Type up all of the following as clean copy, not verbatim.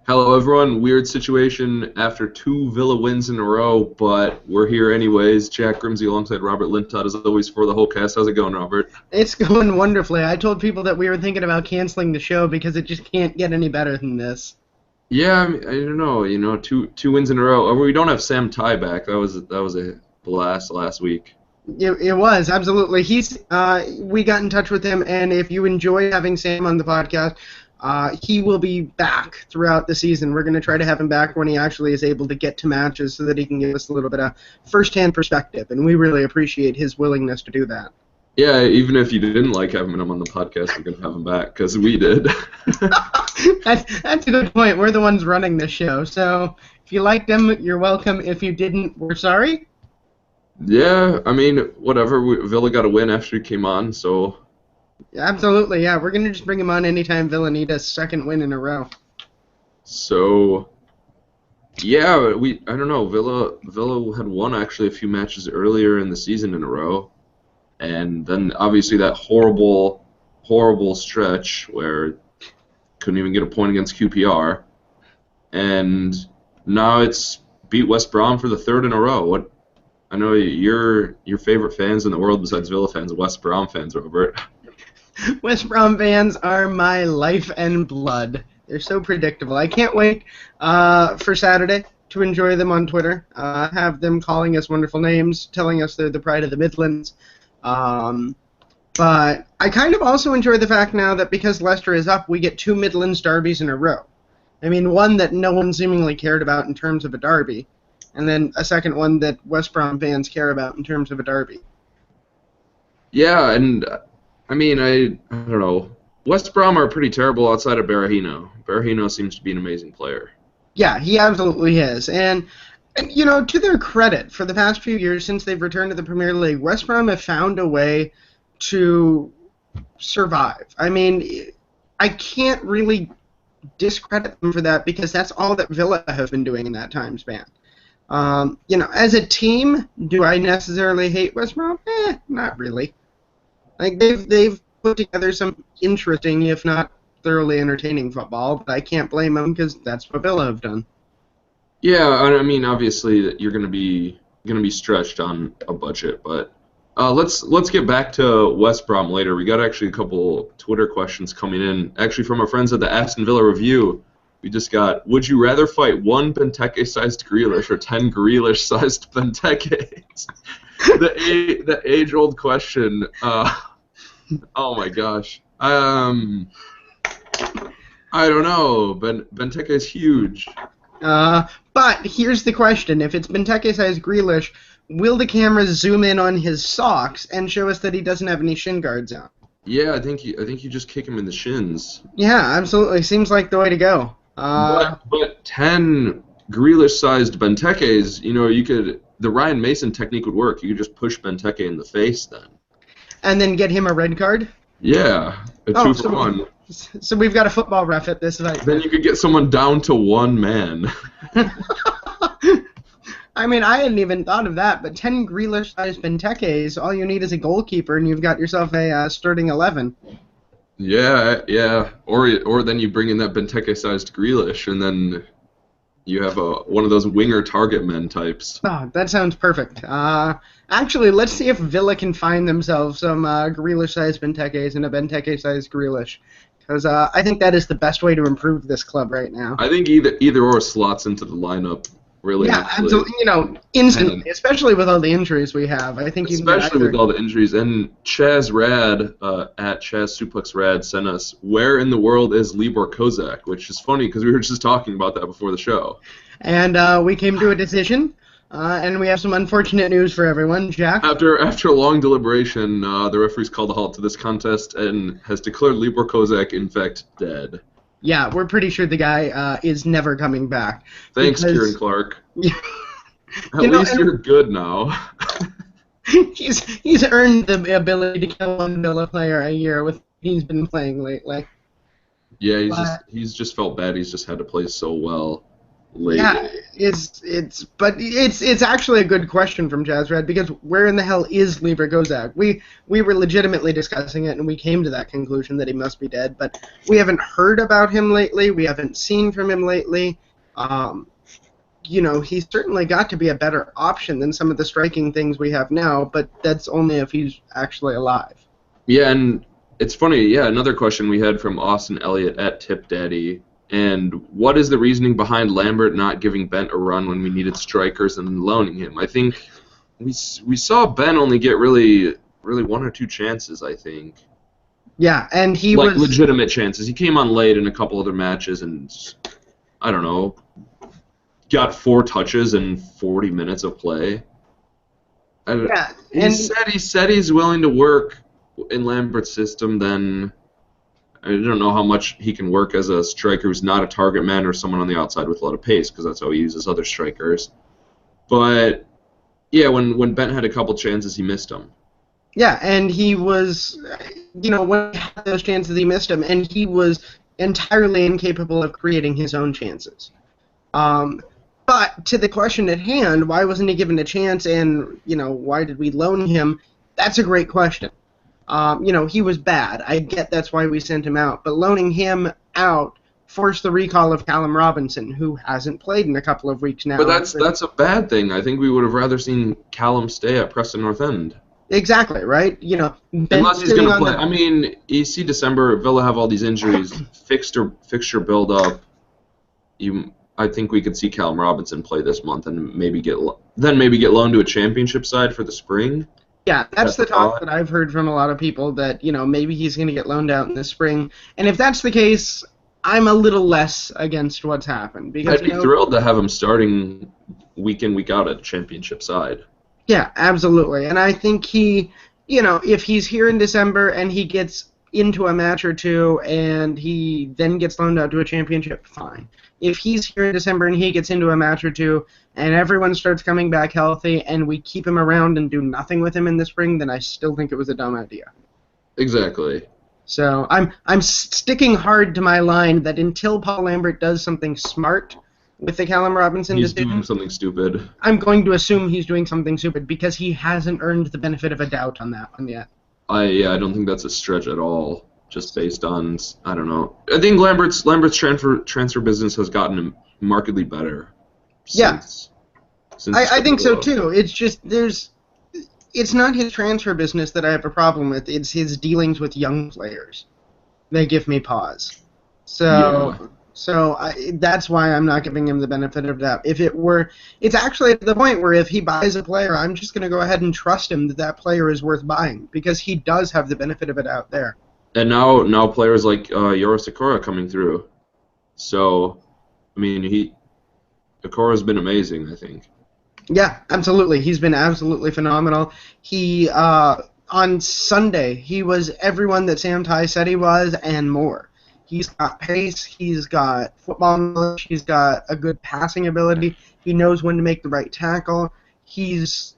Hello, everyone. Weird situation after 2 Villa wins in a row, but we're here anyways. Jack Grimsey alongside Robert Lintott, as always, for the whole cast. How's it going, Robert? It's going wonderfully. I told people that we were thinking about canceling the show because it just can't get any better than this. Yeah, I don't know. Two wins in a row. We don't have Sam Ty back. That was a blast last week. It was, absolutely. We got in touch with him, and if you enjoy having Sam on the podcast, he will be back throughout the season. We're going to try to have him back when he actually is able to get to matches so that he can give us a little bit of first-hand perspective, and we really appreciate his willingness to do that. Yeah, even if you didn't like having him on the podcast, we're going to have him back, because we did. That's a good point. We're the ones running this show, so if you liked him, you're welcome. If you didn't, we're sorry. Yeah, I mean, whatever. Villa got a win after he came on, so... Absolutely, yeah. We're going to just bring him on anytime Villa need a second win in a row. So, yeah, I don't know. Villa had won actually a few matches earlier in the season in a row, and then obviously that horrible stretch where couldn't even get a point against QPR, and now it's beat West Brom for the third in a row. I know your favorite fans in the world besides Villa fans are West Brom fans, Robert. West Brom fans are my life and blood. They're so predictable. I can't wait for Saturday to enjoy them on Twitter, have them calling us wonderful names, telling us they're the pride of the Midlands. But I kind of also enjoy the fact now that because Leicester is up, we get 2 Midlands derbies in a row. I mean, one that no one seemingly cared about in terms of a derby, and then a second one that West Brom fans care about in terms of a derby. Yeah, and I mean, I don't know. West Brom are pretty terrible outside of Berahino. Berahino seems to be an amazing player. Yeah, he absolutely is. And you know, to their credit, for the past few years since they've returned to the Premier League, West Brom have found a way to survive. I mean, I can't really discredit them for that because that's all that Villa have been doing in that time span. As a team, do I necessarily hate West Brom? Not really. Like they've put together some interesting, if not thoroughly entertaining football, but I can't blame them because that's what Villa have done. Yeah, I mean, obviously you're going to be stretched on a budget, but let's get back to West Brom later. We got actually a couple Twitter questions coming in, actually from our friends at the Aston Villa Review. We just got, would you rather fight 1 Benteke-sized Grealish or 10 Grealish-sized Bentekes? The age-old question. Oh my gosh. I don't know. Benteke is huge. But here's the question: if it's Benteke-sized Grealish, will the camera zoom in on his socks and show us that he doesn't have any shin guards on? Yeah, I think you just kick him in the shins. Yeah, absolutely. Seems like the way to go. But 10 Grealish-sized Bentekes, the Ryan Mason technique would work. You could just push Benteke in the face then. And then get him a red card? Yeah, a 2 for 1. So we've got a football ref at this night. Then you could get someone down to 1 man. I mean, I hadn't even thought of that, but 10 Grealish-sized Bentekes, all you need is a goalkeeper, and you've got yourself a starting 11. Yeah. Or then you bring in that Benteke-sized Grealish, and then you have one of those winger target men types. Oh, that sounds perfect. Actually, let's see if Villa can find themselves some Grealish-sized Bentekes and a Benteke-sized Grealish, because I think that is the best way to improve this club right now. I think either or slots into the lineup. Really, yeah, absolutely. Instantly, especially with all the injuries we have. I think especially with all the injuries. And Chaz Rad at Chaz Suplex Rad sent us, where in the world is Libor Kozak? Which is funny because we were just talking about that before the show. And we came to a decision, and we have some unfortunate news for everyone. Jack? After a long deliberation, the referee's called a halt to this contest and has declared Libor Kozak, in fact, dead. Yeah, we're pretty sure the guy is never coming back. Thanks, Ciaran Clark. At least you're good now. he's earned the ability to kill one Villa player a year with he's been playing lately. Yeah, he's just felt bad. He's just had to play so well lately. It's actually a good question from Jazzrad, because where in the hell is Lever Gozak? We were legitimately discussing it, and we came to that conclusion that he must be dead, but we haven't heard about him lately. We haven't seen from him lately. He's certainly got to be a better option than some of the striking things we have now, but that's only if he's actually alive. Yeah, and it's funny. Yeah, another question we had from Austin Elliott at Tip Daddy. And what is the reasoning behind Lambert not giving Bent a run when we needed strikers and then loaning him? I think we saw Ben only get really one or two chances, I think. Yeah, and he like was legitimate chances. He came on late in a couple other matches and I don't know, got 4 touches in 40 minutes of play. Yeah, he said he's willing to work in Lambert's system. Then I don't know how much he can work as a striker who's not a target man or someone on the outside with a lot of pace, because that's how he uses other strikers. But yeah, when Bent had a couple chances, he missed them. Yeah, and he was, when he had those chances, he missed them, and he was entirely incapable of creating his own chances. But to the question at hand, why wasn't he given a chance, and why did we loan him? That's a great question. He was bad. I get that's why we sent him out. But loaning him out forced the recall of Callum Robinson, who hasn't played in a couple of weeks now. But that's a bad thing. I think we would have rather seen Callum stay at Preston North End. Exactly, right? Unless he's going to play. I mean, you see December, Villa have all these injuries, fixture build up. I think we could see Callum Robinson play this month and maybe get loaned to a championship side for the spring. Yeah, that's the talk that I've heard from a lot of people, that, maybe he's going to get loaned out in the spring. And if that's the case, I'm a little less against what's happened. Because, I'd be thrilled to have him starting week in, week out at championship side. Yeah, absolutely. And I think if he's here in December and he gets into a match or two and he then gets loaned out to a championship, fine. If he's here in December and he gets into a match or two and everyone starts coming back healthy and we keep him around and do nothing with him in the spring, then I still think it was a dumb idea. Exactly. So I'm sticking hard to my line that until Paul Lambert does something smart with the Callum Robinson decision, he's doing something stupid. I'm going to assume he's doing something stupid because he hasn't earned the benefit of a doubt on that one yet. I don't think that's a stretch at all. Just based on, I don't know. I think Lambert's transfer business has gotten markedly better. Since I think so too. It's just it's not his transfer business that I have a problem with. It's his dealings with young players. They give me pause. So that's why I'm not giving him the benefit of the doubt. It's actually at the point where if he buys a player, I'm just going to go ahead and trust him that player is worth buying, because he does have the benefit of a doubt there. And now players like Yoris Ikora coming through. So, I mean, Ikora's been amazing, I think. Yeah, absolutely. He's been absolutely phenomenal. He on Sunday, he was everyone that Sam Tighe said he was and more. He's got pace, he's got football knowledge, he's got a good passing ability, he knows when to make the right tackle. He's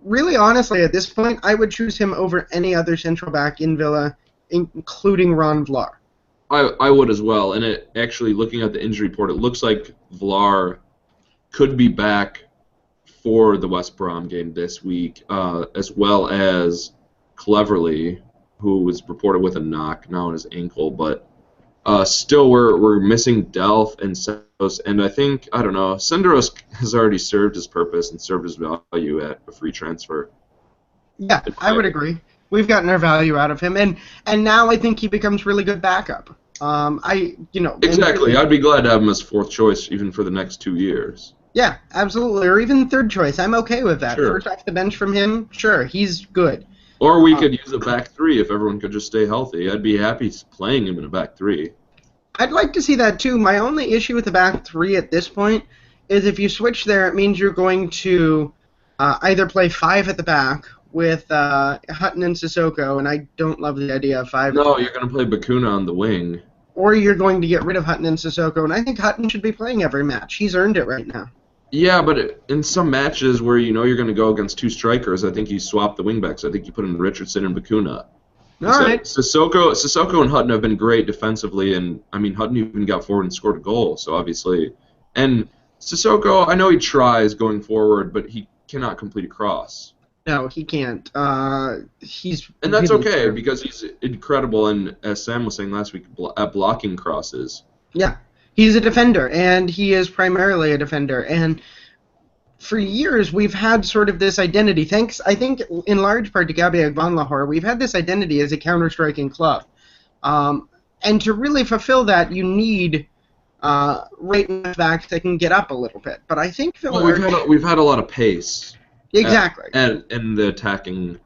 really, honestly, at this point, I would choose him over any other central back in Villa, including Ron Vlaar. I would as well, and actually, looking at the injury report, it looks like Vlaar could be back for the West Brom game this week, as well as Cleverly, who was reported with a knock now on his ankle, but still we're missing Delph and Senderos, and I think, I don't know, Senderos has already served his purpose and served his value at a free transfer. Yeah, I would agree. We've gotten our value out of him, and now I think he becomes really good backup. Exactly. I'd be glad to have him as fourth choice even for the next 2 years. Yeah, absolutely, or even third choice. I'm okay with that. Sure. First off the bench from him, sure, he's good. Or we could use a back three if everyone could just stay healthy. I'd be happy playing him in a back three. I'd like to see that too. My only issue with the back three at this point is if you switch there, it means you're going to either play 5 at the back with Hutton and Sissoko, and I don't love the idea of 5. No, you're going to play Bakuna on the wing. Or you're going to get rid of Hutton and Sissoko, and I think Hutton should be playing every match. He's earned it right now. Yeah, but in some matches where you know you're going to go against 2 strikers, I think you swap the wingbacks. I think you put in Richardson and Bakuna. All right. Sissoko and Hutton have been great defensively, and I mean Hutton even got forward and scored a goal. So obviously, and Sissoko, I know he tries going forward, but he cannot complete a cross. No, he can't. He's And that's really okay terrible. because he's incredible, and as Sam was saying last week, at blocking crosses. Yeah, he's a defender, and he is primarily a defender. And for years, we've had sort of this identity. Thanks, I think, in large part to Gabi Agbonlahor, we've had this identity as a counter-striking club. And to really fulfill that, you need right and left backs that can get up a little bit. But I think Villa Well, we've had a lot of pace. exactly. In the attacking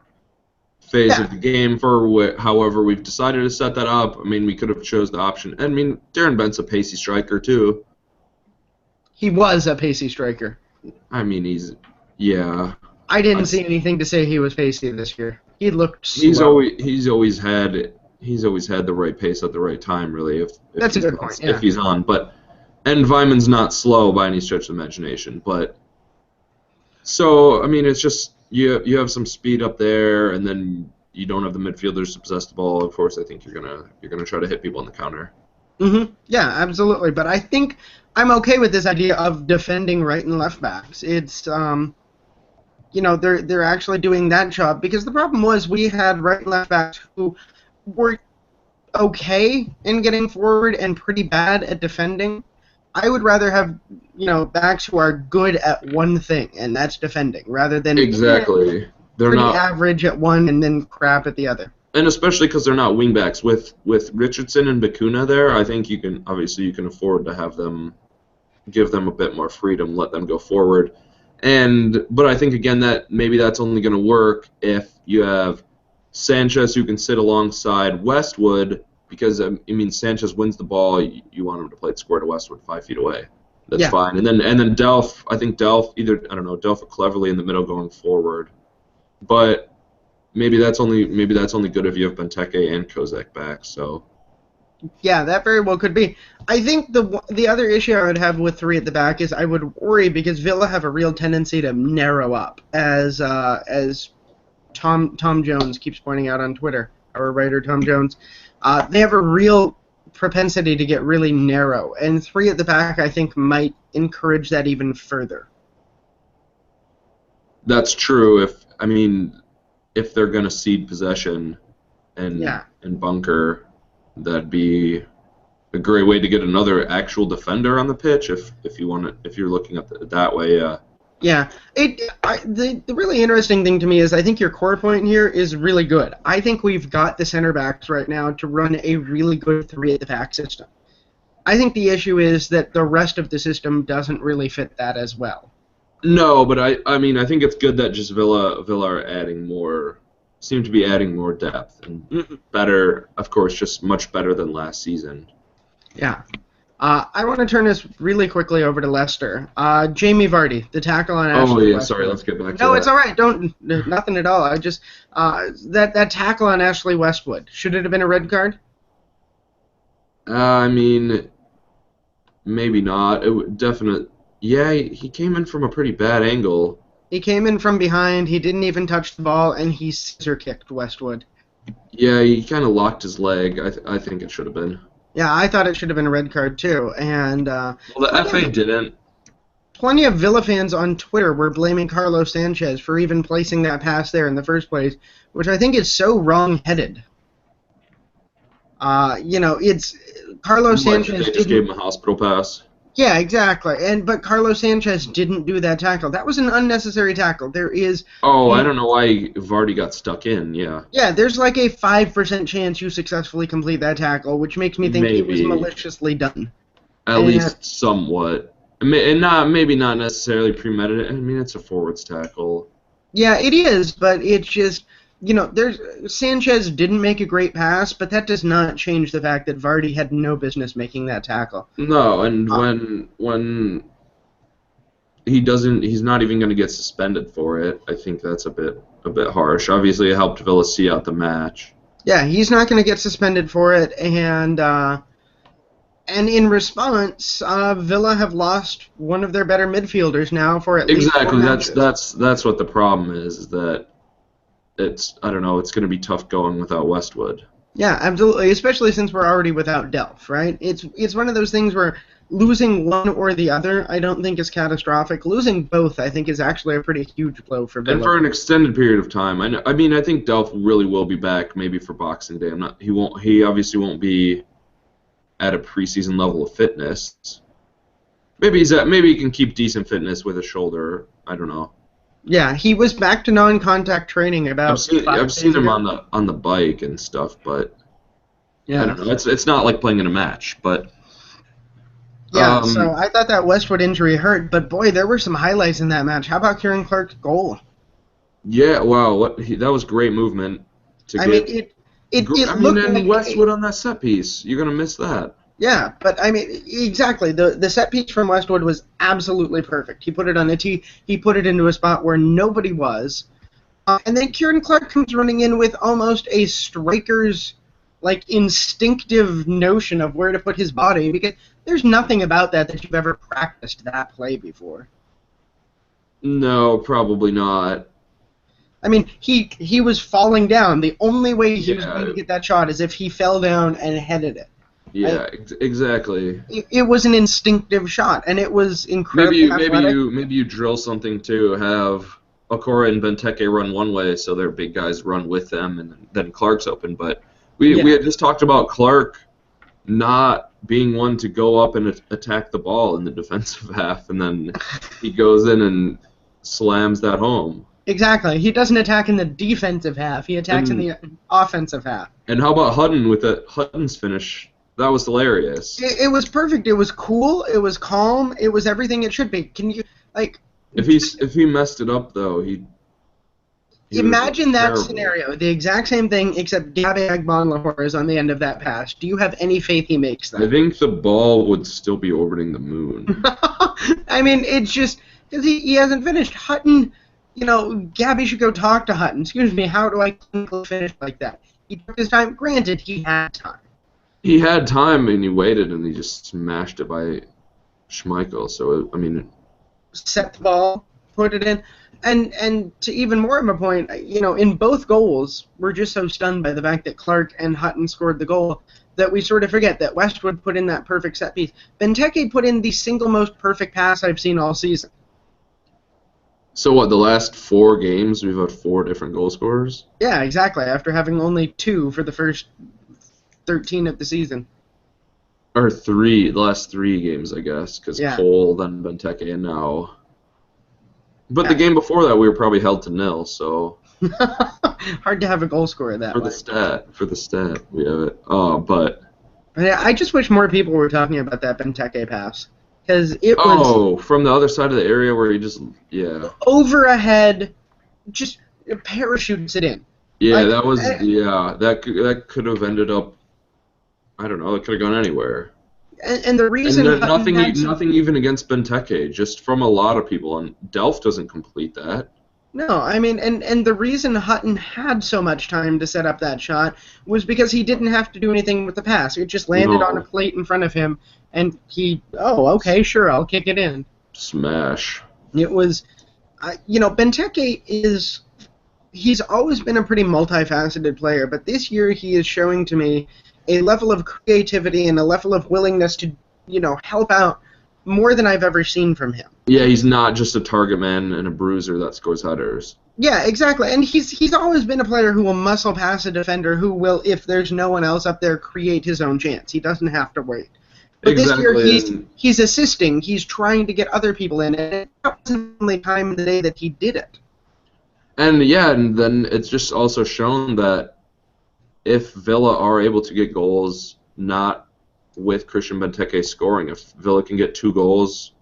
phase of the game for however we've decided to set that up. I mean, we could have chose the option. I mean, Darren Bent's a pacey striker too. He was a pacey striker. I mean, yeah. I didn't see anything to say he was pacey this year. He looked slow. He's always had the right pace at the right time, really. That's a good point. Yeah. If he's on, and Vyman's not slow by any stretch of the imagination, but. So, I mean, it's just you have some speed up there, and then you don't have the midfielders to possess the ball. Of course, I think you're gonna try to hit people in the counter. Yeah, absolutely. But I think I'm okay with this idea of defending right and left backs. It's they're actually doing that job, because the problem was we had right and left backs who were okay in getting forward and pretty bad at defending. I would rather have, backs who are good at one thing, and that's defending, rather than exactly. They're pretty not average at one and then crap at the other. And especially because they're not wingbacks. With Richardson and Bakuna there, I think you can afford to have them, give them a bit more freedom, let them go forward. But I think again that maybe that's only going to work if you have Sanchez who can sit alongside Westwood. Because, Sanchez wins the ball, you want him to play it square to Westwood 5 feet away. That's fine. And then Delph, I think Delph or Cleverly in the middle going forward. But maybe that's only good if you have Benteke and Kozak back, so. Yeah, that very well could be. I think the other issue I would have with three at the back is I would worry because Villa have a real tendency to narrow up, as Tom Jones keeps pointing out on Twitter, our writer Tom Jones. They have a real propensity to get really narrow, and three at the back I think might encourage that even further. That's true. If they're going to cede possession and bunker, that'd be a great way to get another actual defender on the pitch. If you're looking at it that way, Yeah, the really interesting thing to me is I think your core point here is really good. I think we've got the center backs right now to run a really good three at the back system. I think the issue is that the rest of the system doesn't really fit that as well. No, but I think it's good that just Villa are seem to be adding more depth and better, of course, just much better than last season. Yeah. I want to turn this really quickly over to Leicester. Jamie Vardy, the tackle on Aston Villa. Oh, yeah, sorry, let's get back to that. No, it's all right. Nothing at all. I just that tackle on Ashley Westwood. Should it have been a red card? Maybe not. Yeah, he came in from a pretty bad angle. He came in from behind. He didn't even touch the ball, and he scissor kicked Westwood. Yeah, he kind of locked his leg. I think it should have been. Yeah, I thought it should have been a red card too. And well, the FA didn't. Plenty of Villa fans on Twitter were blaming Carlos Sanchez for even placing that pass there in the first place, which I think is so wrong-headed. It's Carlos Sanchez. They just gave him a hospital pass. Yeah, exactly. But Carlos Sanchez didn't do that tackle. That was an unnecessary tackle. There is. Oh, I don't know why Vardy got stuck in. Yeah. Yeah, there's like a 5% chance you successfully complete that tackle, which makes me think it was maliciously done. At least somewhat. Maybe not necessarily premeditated. It's a forwards tackle. Yeah, it is, but it's just. Sanchez didn't make a great pass, but that does not change the fact that Vardy had no business making that tackle. No, and when he's not even going to get suspended for it. I think that's a bit harsh. Obviously, it helped Villa see out the match. Yeah, he's not going to get suspended for it, and in response, Villa have lost one of their better midfielders now for at least 4 matches. That's what the problem is that. It's going to be tough going without Westwood. Yeah, absolutely, especially since we're already without Delph, right? It's one of those things where losing one or the other, I don't think is catastrophic. Losing both, I think, is actually a pretty huge blow for Villa. And for an extended period of time. I mean, I think Delph really will be back maybe for Boxing Day. He obviously won't be at a preseason level of fitness. Maybe he can keep decent fitness with a shoulder. I don't know. Yeah, he was back to non-contact training about. I've seen him on the bike and stuff, but yeah, I don't know. It's not like playing in a match, but yeah. So I thought that Westwood injury hurt, but boy, there were some highlights in that match. How about Ciaran Clark's goal? Yeah, wow, that was great movement. It looked like Westwood on that set piece. You're gonna miss that. Yeah, but I mean, exactly. The set piece from Westwood was absolutely perfect. He put it on the tee. He put it into a spot where nobody was. And then Ciaran Clark comes running in with almost a striker's, instinctive notion of where to put his body, because there's nothing about that you've ever practiced that play before. No, probably not. I mean, he was falling down. The only way he was going to get that shot is if he fell down and headed it. Yeah, exactly. It was an instinctive shot, and it was incredibly athletic. Maybe you drill something to have Okora and Benteke run one way, so their big guys run with them, and then Clark's open. But we had just talked about Clark not being one to go up and attack the ball in the defensive half, and then he goes in and slams that home. Exactly. He doesn't attack in the defensive half. He attacks in the offensive half. And how about Hutton with Hutton's finish? That was hilarious. It was perfect. It was cool. It was calm. It was everything it should be. Can you If he messed it up though, he imagine that scenario, the exact same thing, except Gabby Agbonlahor is on the end of that pass. Do you have any faith he makes that? I think the ball would still be orbiting the moon. I mean, it's just because he hasn't finished. Hutton, Gabby should go talk to Hutton. Excuse me, how do I clinically finish like that? He took his time. Granted, he had time. He had time, and he waited, and he just smashed it by Schmeichel. So, set the ball, put it in. And to even more of a point, in both goals, we're just so stunned by the fact that Clark and Hutton scored the goal that we sort of forget that Westwood put in that perfect set piece. Benteke put in the single most perfect pass I've seen all season. So what, the last 4 games, we've had 4 different goal scorers? Yeah, exactly, after having only 2 for the first 13 of the season. Or 3, the last 3 games, I guess, because Cole, then Benteke, and now. But the game before that, we were probably held to 0, so. Hard to have a goal scorer that way. For the stat, we have it. But yeah, I just wish more people were talking about that Benteke pass. Because it was. From the other side of the area where he just. Yeah. Over a head, just parachutes it in. Yeah, that was. That could have ended up. I don't know. It could have gone anywhere. And the reason nothing even against Benteke, just from a lot of people, and Delph doesn't complete that. No, I mean, and the reason Hutton had so much time to set up that shot was because he didn't have to do anything with the pass. It just landed on a plate in front of him, and okay, sure, I'll kick it in. Smash. It was, Benteke he's always been a pretty multifaceted player, but this year he is showing to me a level of creativity and a level of willingness to, help out more than I've ever seen from him. Yeah, he's not just a target man and a bruiser that scores headers. Yeah, exactly. And he's always been a player who will muscle past a defender who will, if there's no one else up there, create his own chance. He doesn't have to wait. But exactly. This year he's assisting. He's trying to get other people in. And that wasn't the only time in the day that he did it. And then it's just also shown that if Villa are able to get goals, not with Christian Benteke scoring, if Villa can get 2 goals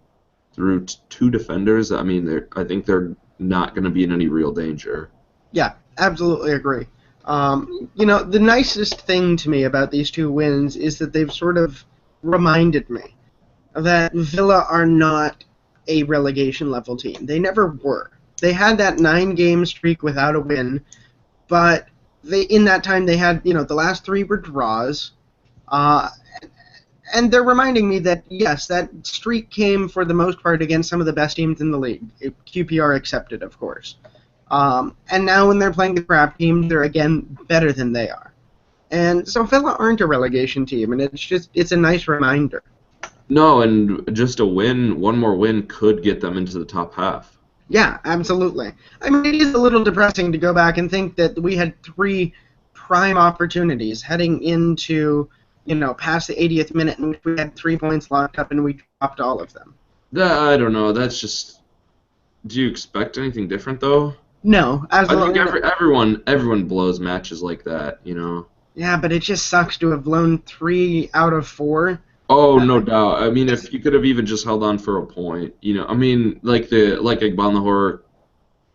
through 2 defenders, I think they're not going to be in any real danger. Yeah, absolutely agree. The nicest thing to me about these 2 wins is that they've sort of reminded me that Villa are not a relegation level team. They never were. They had that 9-game streak without a win, but in that time they had, the last 3 were draws, and they're reminding me that, yes, that streak came for the most part against some of the best teams in the league, QPR accepted, of course. And now when they're playing the crap teams, they're, again, better than they are. And so Villa aren't a relegation team, and it's a nice reminder. No, and just a win, one more win could get them into the top half. Yeah, absolutely. I mean, it is a little depressing to go back and think that we had three prime opportunities heading into, past the 80th minute, and we had 3 points locked up, and we dropped all of them. I don't know. That's just. Do you expect anything different though? No, I think absolutely not. everyone blows matches like that, Yeah, but it just sucks to have blown 3 out of 4. Oh, no doubt. I mean, if you could have even just held on for a point, I mean, like Igbanlahor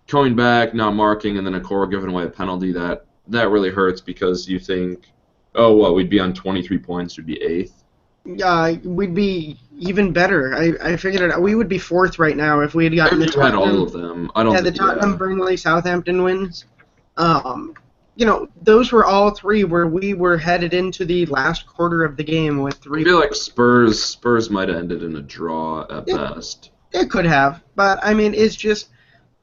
coming back, not marking, and then Okoro giving away a penalty, that really hurts because you think, oh, what, we'd be on 23 points, we'd be eighth. Yeah, we'd be even better. I figured it out. We would be fourth right now if we had gotten the If you had all Tottenham. of them, I don't Yeah, the think, Tottenham, yeah. Burnley, Southampton wins. Those were all three where we were headed into the last quarter of the game with I three. feel like Spurs might have ended in a draw at It, best. it could have, but I mean, it's just.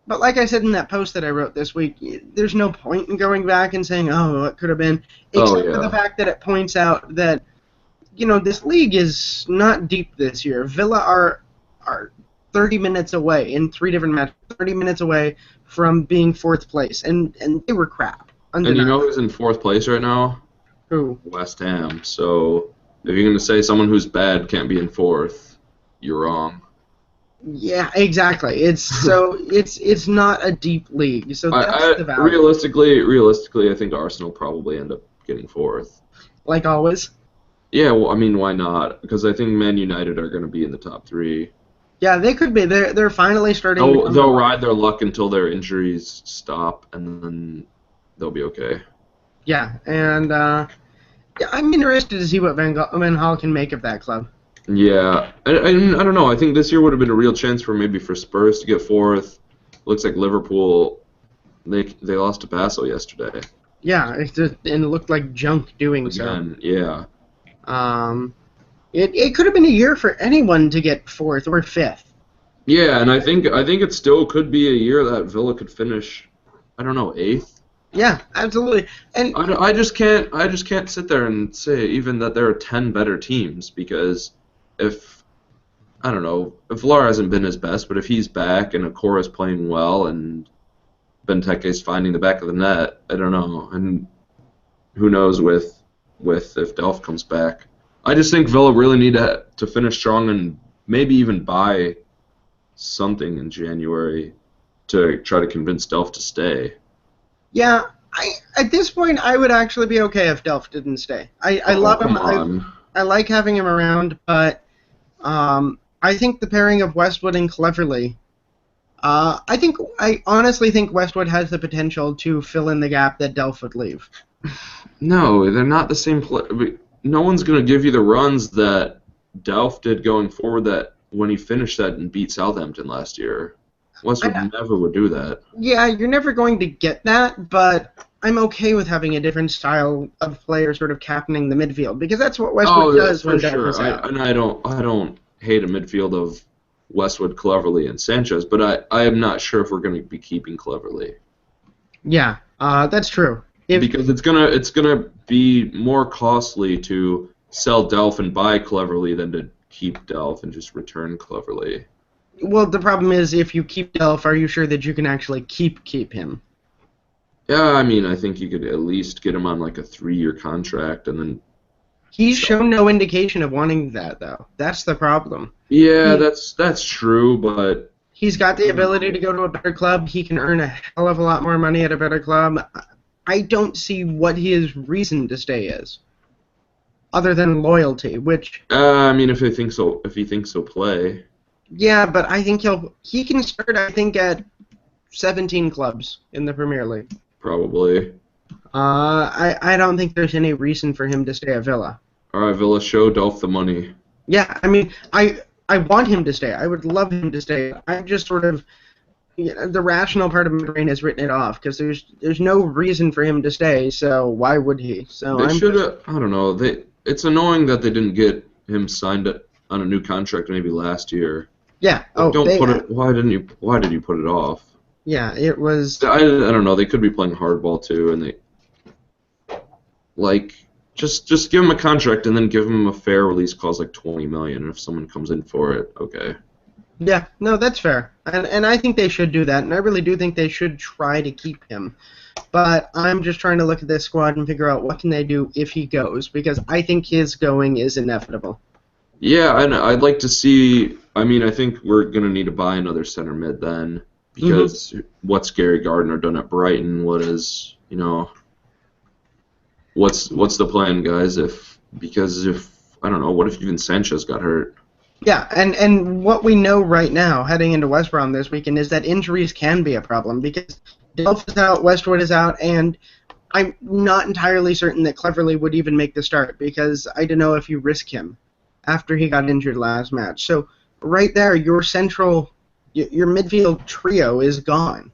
But like I said in that post that I wrote this week, there's no point in going back and saying, oh, it could have been, Oh, except for the yeah. fact that it points out that this league is not deep this year. Villa are 30 minutes away in 3 different matches, 30 minutes away from being fourth place, and they were crap. And you know Undeniable. who's in fourth place right now? Who? West Ham. So if you're going to say someone who's bad can't be in fourth, you're wrong. Yeah, exactly. It's not a deep league, so that's the value. Realistically, I think Arsenal probably end up getting fourth. Like always. Yeah, well, I mean, why not? Because I think Man United are going to be in the top three. Yeah, they could be. They're finally starting. They'll ride their luck until their injuries stop, and then they'll be okay. Yeah, and yeah, I'm interested to see what Van Gaal can make of that club. Yeah, I don't know. I think this year would have been a real chance for Spurs to get fourth. Looks like Liverpool, they lost to Basel yesterday. Yeah, and it looked like junk doing Again, yeah. so. It could have been a year for anyone to get fourth or fifth. Yeah, and I think it still could be a year that Villa could finish, I don't know, eighth. Yeah, absolutely. And I just can't sit there and say even that there are 10 better teams because if I don't know if Lar hasn't been his best, but if he's back and Okora's playing well and Benteke's finding the back of the net, I don't know, and who knows with if Delph comes back. I just think Villa really need to finish strong and maybe even buy something in January to try to convince Delph to stay. yeah, at this point I would actually be okay if Delph didn't stay. I love him. Come on. I like having him around, but I think the pairing of Westwood and Cleverley. I honestly think Westwood has the potential to fill in the gap that Delph would leave. No, they're not the same player. No one's going to give you the runs that Delph did going forward that when he finished that and beat Southampton last year. Westwood never would do that. Yeah, you're never going to get that, but I'm okay with having a different style of player sort of captaining the midfield because that's what Westwood does when Delph is out. I don't hate a midfield of Westwood, Cleverley, and Sanchez, but I am not sure if we're going to be keeping Cleverley. Yeah, that's true. Because it's gonna be more costly to sell Delph and buy Cleverley than to keep Delph and just return Cleverley. Well, the problem is if you keep Delph, are you sure that you can actually keep him? Yeah, I mean, I think you could at least get him on like a 3-year contract and then. He's shown no indication of wanting that, though. That's the problem. Yeah, that's true, but. He's got the ability to go to a better club. He can earn a hell of a lot more money at a better club. I don't see what his reason to stay is, other than loyalty. Which I mean, if he thinks so, play. Yeah, but I think he can start. I think at 17 clubs in the Premier League. Probably. I don't think there's any reason for him to stay at Villa. All right, Villa, show Delph the money. Yeah, I mean, I want him to stay. I would love him to stay. I'm just sort of. The rational part of my brain has written it off because there's no reason for him to stay. So why would he? So they should have. I don't know. It's annoying that they didn't get him signed on a new contract maybe last year. Yeah. Why did you put it off? Yeah, it was. I don't know. They could be playing hardball too, and they Just give him a contract and then give him a fair release clause like 20 million. And if someone comes in for it, okay. Yeah, no, that's fair. And I think they should do that, and I really do think they should try to keep him. But I'm just trying to look at this squad and figure out what can they do if he goes, because I think his going is inevitable. Yeah, and I'd like to see. I mean, I think we're gonna need to buy another center mid then, because what's Gary Gardner done at Brighton? What is what's the plan, guys? Because if I don't know, what if even Sanchez got hurt? Yeah, and what we know right now, heading into West Brom this weekend, is that injuries can be a problem, because Delph is out, Westwood is out, and I'm not entirely certain that Cleverley would even make the start, because I don't know if you risk him after he got injured last match. So right there, your midfield trio is gone.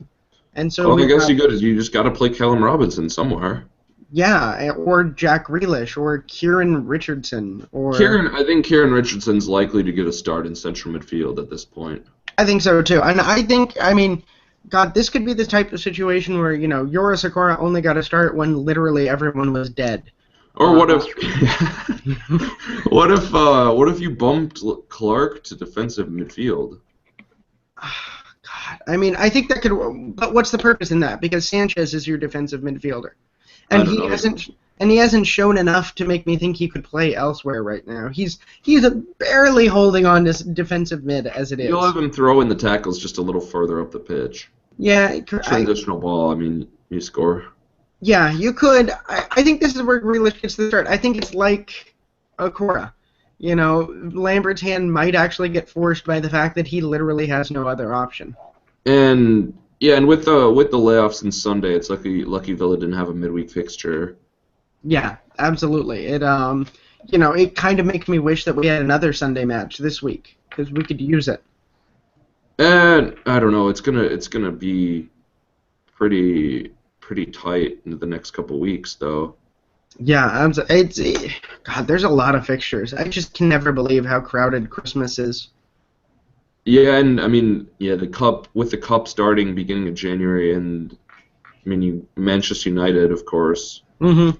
And so Well, I guess you just got to play Callum Robinson somewhere. Yeah, or Jack Grealish, or Ciaran Richardson, or I think Ciaran Richardson's likely to get a start in central midfield at this point. I think so too, and I mean, God, this could be the type of situation where Yura Sakura only got a start when literally everyone was dead. Or what if what if you bumped Clark to defensive midfield? God, I mean, I think that could. But what's the purpose in that? Because Sanchez is your defensive midfielder. And he hasn't shown enough to make me think he could play elsewhere right now. He's barely holding on to defensive mid as it is. You'll have him throw in the tackles just a little further up the pitch. Yeah, transitional ball. I mean, you score. Yeah, you could. I think this is where Grealish gets the start. I think it's like Okora. Lambert's hand might actually get forced by the fact that he literally has no other option. And yeah, and with the layoffs on Sunday, it's lucky Villa didn't have a midweek fixture. Yeah, absolutely. It it kind of makes me wish that we had another Sunday match this week, because we could use it. And I don't know, it's gonna be pretty tight in the next couple weeks, though. Yeah, God, there's a lot of fixtures. I just can never believe how crowded Christmas is. Yeah, and I mean, the cup starting beginning of January, and I mean, Manchester United, of course. Mm-hmm.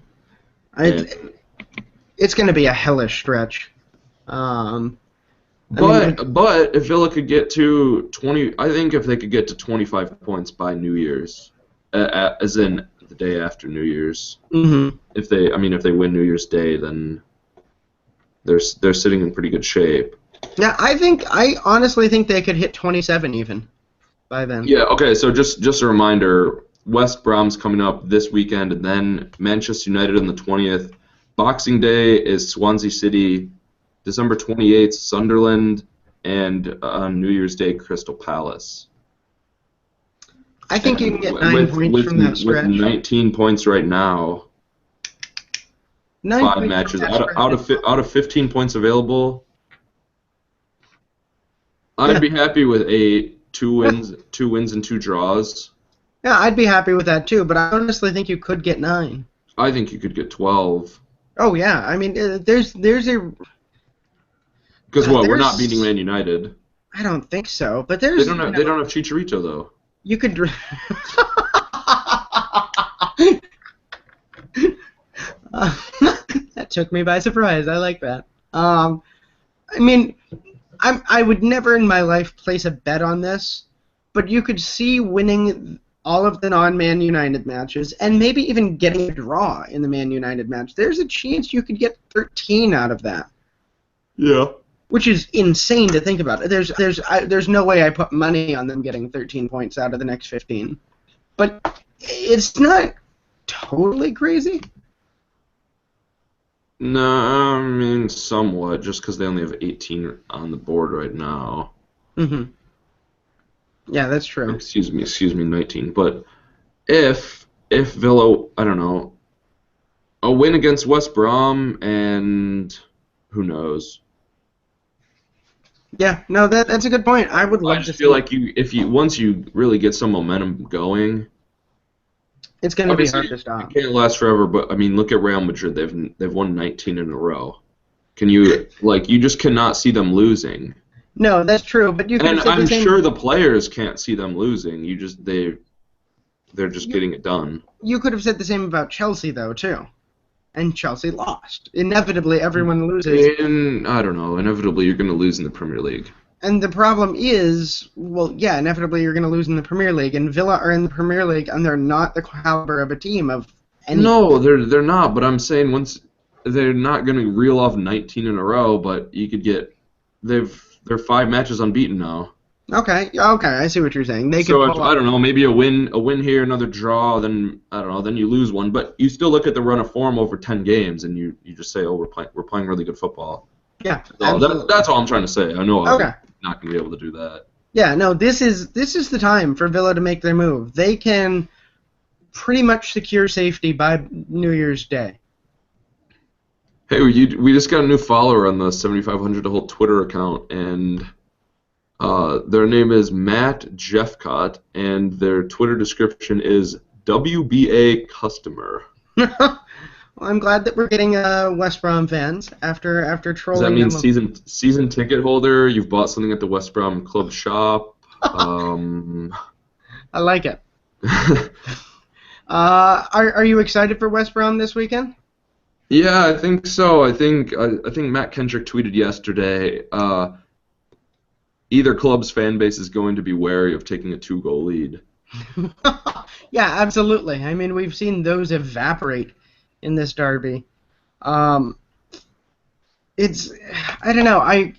It's going to be a hellish stretch. But if Villa could get to 20, I think if they could get to 25 points by New Year's, as in the day after New Year's. Mm-hmm. If they win New Year's Day, then they're sitting in pretty good shape. Yeah, I honestly think they could hit 27 even by then. Yeah, okay, so just a reminder, West Brom's coming up this weekend, and then Manchester United on the 20th. Boxing Day is Swansea City, December 28th, Sunderland, and on New Year's Day, Crystal Palace. I think you can get 9 points from that stretch. With 19 points right now, 5 matches out of 15 points available. I'd be happy with 2 wins and 2 draws. Yeah, I'd be happy with that too, but I honestly think you could get 9. I think you could get 12. Oh yeah, I mean, there's a. Because we're not beating Man United. I don't think so, but there's. They don't have Chicharito though. You could. That took me by surprise. I like that. I mean, I would never in my life place a bet on this, but you could see winning all of the non-Man United matches and maybe even getting a draw in the Man United match. There's a chance you could get 13 out of that. Yeah. Which is insane to think about. There's no way I put money on them getting 13 points out of the next 15. But it's not totally crazy. No, I mean somewhat, just because they only have 18 on the board right now. Mm-hmm. Yeah, that's true. Excuse me, 19. But if Villa, I don't know, a win against West Brom, and who knows? Yeah, no, that's a good point. I would love to. I just feel like once you really get some momentum going, it's going to be hard to stop. It can't last forever, but I mean, look at Real Madrid. They've won 19 in a row. Can you you just cannot see them losing? No, that's true. But you can. I'm sure the players can't see them losing. They're just getting it done. You could have said the same about Chelsea though too. and Chelsea lost. Inevitably, everyone loses. And I don't know. Inevitably, you're going to lose in the Premier League. And the problem is, well, yeah, inevitably you're going to lose in the Premier League. And Villa are in the Premier League, and they're not the caliber of a team of any. No, they're not. But I'm saying once they're not going to reel off 19 in a row, but you could get they're 5 matches unbeaten now. Okay, I see what you're saying. They could. So if, I don't know, maybe a win here, another draw, then I don't know, then you lose one. But you still look at the run of form over 10 games, and you just say, oh, we're playing really good football. Yeah, so that's all I'm trying to say. I know okay. I'm not going to be able to do that. Yeah, no, this is the time for Villa to make their move. They can pretty much secure safety by New Year's Day. Hey, we just got a new follower on the 7500 to Hold Twitter account, and their name is Matt Jeffcott, and their Twitter description is WBA customer. Well, I'm glad that we're getting West Brom fans after trolling. Does that mean season ticket holder? You've bought something at the West Brom club shop. I like it. Are you excited for West Brom this weekend? Yeah, I think so. I think Matt Kendrick tweeted yesterday. Either club's fan base is going to be wary of taking a 2-goal lead. Yeah, absolutely. I mean, we've seen those evaporate in this derby. It's, I don't know. I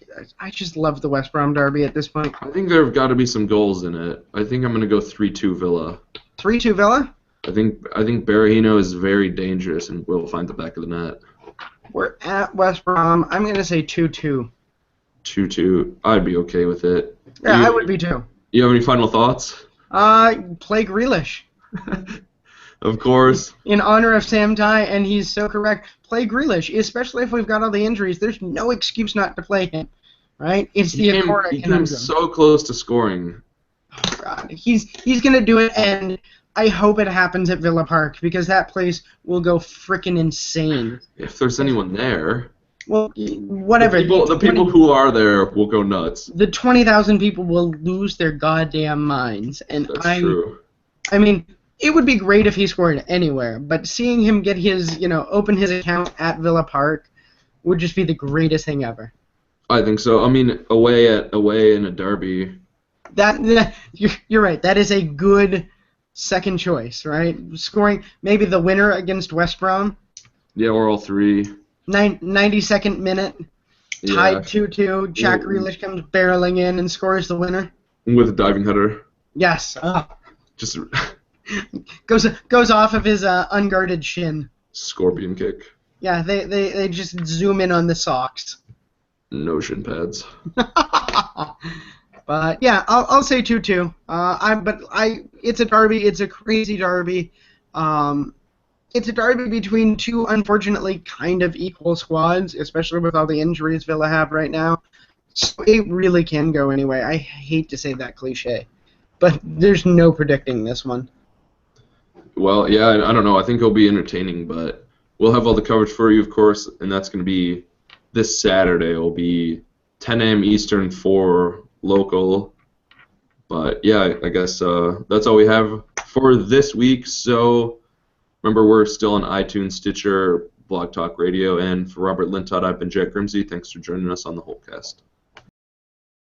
just love the West Brom derby at this point. I think there have got to be some goals in it. I think I'm going to go 3-2 Villa. 3-2 Villa? I think Berahino is very dangerous and will find the back of the net. We're at West Brom. I'm going to say 2-2. 2-2. I'd be okay with it. Yeah, I would be too. You have any final thoughts? Play Grealish. Of course. In honor of Sam Ty, and he's so correct. Play Grealish, especially if we've got all the injuries. There's no excuse not to play him, right? It's he came so close to scoring. Oh, God. He's going to do it, and I hope it happens at Villa Park, because that place will go frickin' insane. If there's anyone there. Well, whatever. The people who are there will go nuts. The 20,000 people will lose their goddamn minds. And That's true. I mean, it would be great if he scored anywhere, but seeing him get his, open his account at Villa Park would just be the greatest thing ever. I think so. I mean, away in a derby. You're right. That is a good second choice, right? Scoring maybe the winner against West Brom. Yeah, or all three. 92nd minute, tied 2-2. Jack Grealish comes barreling in and scores the winner. With a diving header. Yes. Just goes off of his unguarded shin. Scorpion kick. Yeah, they just zoom in on the socks. No shin pads. But yeah, I'll say 2-2. It's a derby. It's a crazy derby. It's a derby between two, unfortunately, kind of equal squads, especially with all the injuries Villa have right now. So it really can go anyway. I hate to say that cliche, but there's no predicting this one. Well, yeah, I don't know. I think it'll be entertaining, but we'll have all the coverage for you, of course, and that's going to be this Saturday. It'll be 10 a.m. Eastern, 4 local. But yeah, I guess that's all we have for this week. So remember, we're still on iTunes, Stitcher, Blog Talk Radio, and for Robert Lintott, I've been Jack Grimsey. Thanks for joining us on the Holtcast.